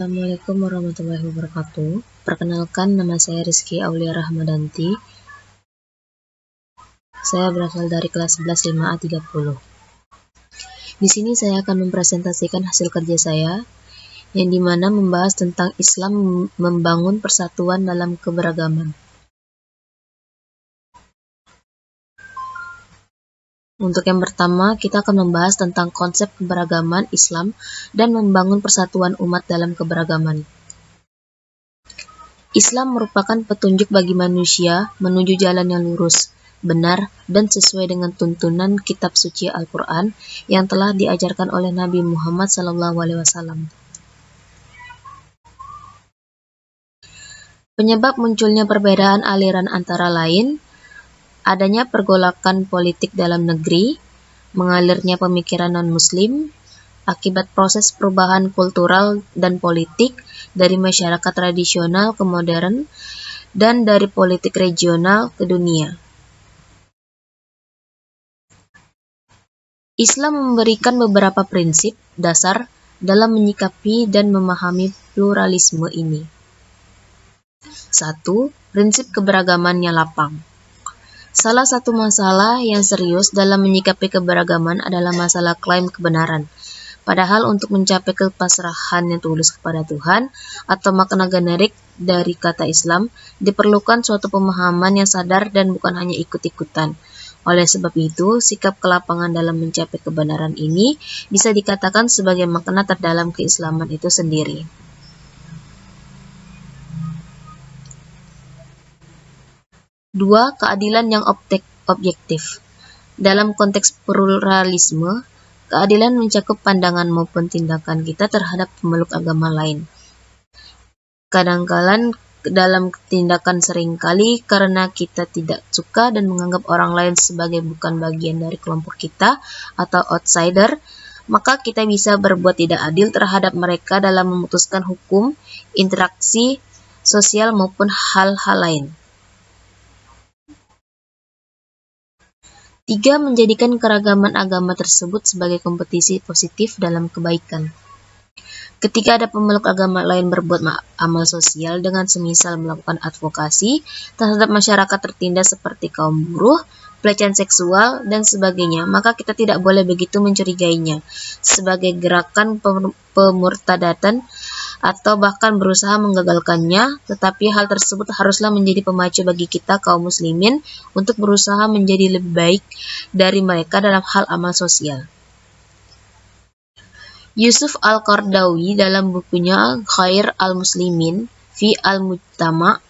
Assalamualaikum warahmatullahi wabarakatuh. Perkenalkan, nama saya Rizky Aulia Rahmadanti. Saya berasal dari kelas 11 5A30. Di sini saya akan mempresentasikan hasil kerja saya, yang dimana membahas tentang Islam membangun persatuan dalam keberagaman. Untuk yang pertama, kita akan membahas tentang konsep keberagaman Islam dan membangun persatuan umat dalam keberagaman. Islam merupakan petunjuk bagi manusia menuju jalan yang lurus, benar, dan sesuai dengan tuntunan kitab suci Al-Quran yang telah diajarkan oleh Nabi Muhammad SAW. Penyebab munculnya perbedaan aliran antara lain, adanya pergolakan politik dalam negeri, mengalirnya pemikiran non-muslim, akibat proses perubahan kultural dan politik dari masyarakat tradisional ke modern, dan dari politik regional ke dunia. Islam memberikan beberapa prinsip dasar dalam menyikapi dan memahami pluralisme ini. 1. Prinsip keberagamannya lapang. Salah satu masalah yang serius dalam menyikapi keberagaman adalah masalah klaim kebenaran. Padahal untuk mencapai kepasrahan yang tulus kepada Tuhan atau makna generik dari kata Islam diperlukan suatu pemahaman yang sadar dan bukan hanya ikut-ikutan. Oleh sebab itu, sikap kelapangan dalam mencapai kebenaran ini bisa dikatakan sebagai makna terdalam keislaman itu sendiri. 2. Keadilan yang objektif. Dalam konteks pluralisme, keadilan mencakup pandangan maupun tindakan kita terhadap pemeluk agama lain. Kadangkala dalam tindakan seringkali karena kita tidak suka dan menganggap orang lain sebagai bukan bagian dari kelompok kita atau outsider, maka kita bisa berbuat tidak adil terhadap mereka dalam memutuskan hukum, interaksi sosial maupun hal-hal lain. 3. Menjadikan keragaman agama tersebut sebagai kompetisi positif dalam kebaikan. Ketika ada pemeluk agama lain berbuat amal sosial dengan semisal melakukan advokasi terhadap masyarakat tertindas seperti kaum buruh, pelecehan seksual, dan sebagainya, maka kita tidak boleh begitu mencurigainya sebagai gerakan pemurtadatan atau bahkan berusaha menggagalkannya, tetapi hal tersebut haruslah menjadi pemacu bagi kita kaum muslimin untuk berusaha menjadi lebih baik dari mereka dalam hal amal sosial. Yusuf Al-Qaradawi dalam bukunya Khair al-Muslimin fi al-Mujtama'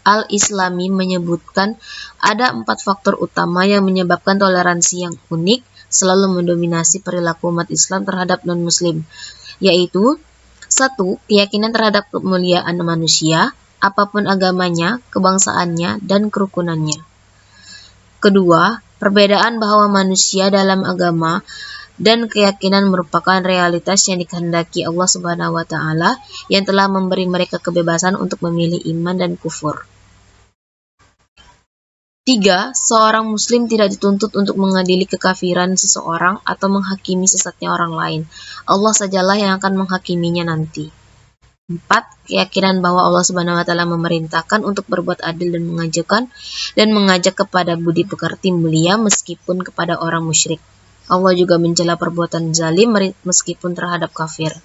al-Islami menyebutkan ada 4 faktor utama yang menyebabkan toleransi yang unik selalu mendominasi perilaku umat Islam terhadap non-muslim, yaitu 1. Keyakinan terhadap kemuliaan manusia, apapun agamanya, kebangsaannya, dan kerukunannya. 2. Perbedaan bahwa manusia dalam agama dan keyakinan merupakan realitas yang dikehendaki Allah Subhanahu wa Ta'ala yang telah memberi mereka kebebasan untuk memilih iman dan kufur. 3. Seorang muslim tidak dituntut untuk mengadili kekafiran seseorang atau menghakimi sesatnya orang lain. Allah sajalah yang akan menghakiminya nanti. 4. Keyakinan bahwa Allah Subhanahu wa Ta'ala memerintahkan untuk berbuat adil dan mengajak kepada budi pekerti mulia meskipun kepada orang musyrik. Allah juga mencela perbuatan zalim meskipun terhadap kafir.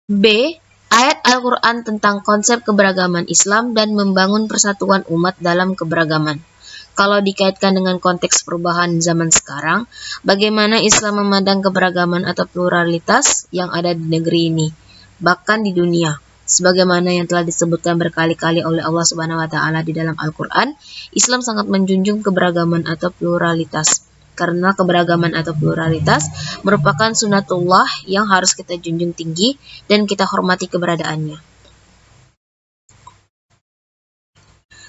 B. Ayat Al-Quran tentang konsep keberagaman Islam dan membangun persatuan umat dalam keberagaman. Kalau dikaitkan dengan konteks perubahan zaman sekarang, bagaimana Islam memandang keberagaman atau pluralitas yang ada di negeri ini, bahkan di dunia? Sebagaimana yang telah disebutkan berkali-kali oleh Allah Subhanahu wa Ta'ala di dalam Al-Quran, Islam sangat menjunjung keberagaman atau pluralitas. Karena keberagaman atau pluralitas merupakan sunatullah yang harus kita junjung tinggi dan kita hormati keberadaannya.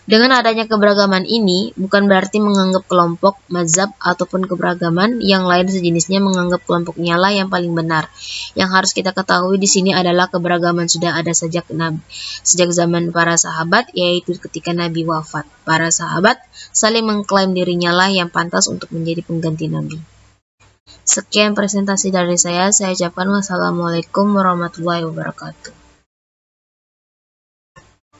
Dengan adanya keberagaman ini, bukan berarti menganggap kelompok, mazhab, ataupun keberagaman yang lain sejenisnya menganggap kelompoknya lah yang paling benar. Yang harus kita ketahui di sini adalah keberagaman sudah ada sejak zaman para sahabat, yaitu ketika Nabi wafat. Para sahabat saling mengklaim dirinya lah yang pantas untuk menjadi pengganti Nabi. Sekian presentasi dari saya ucapkan wassalamualaikum warahmatullahi wabarakatuh.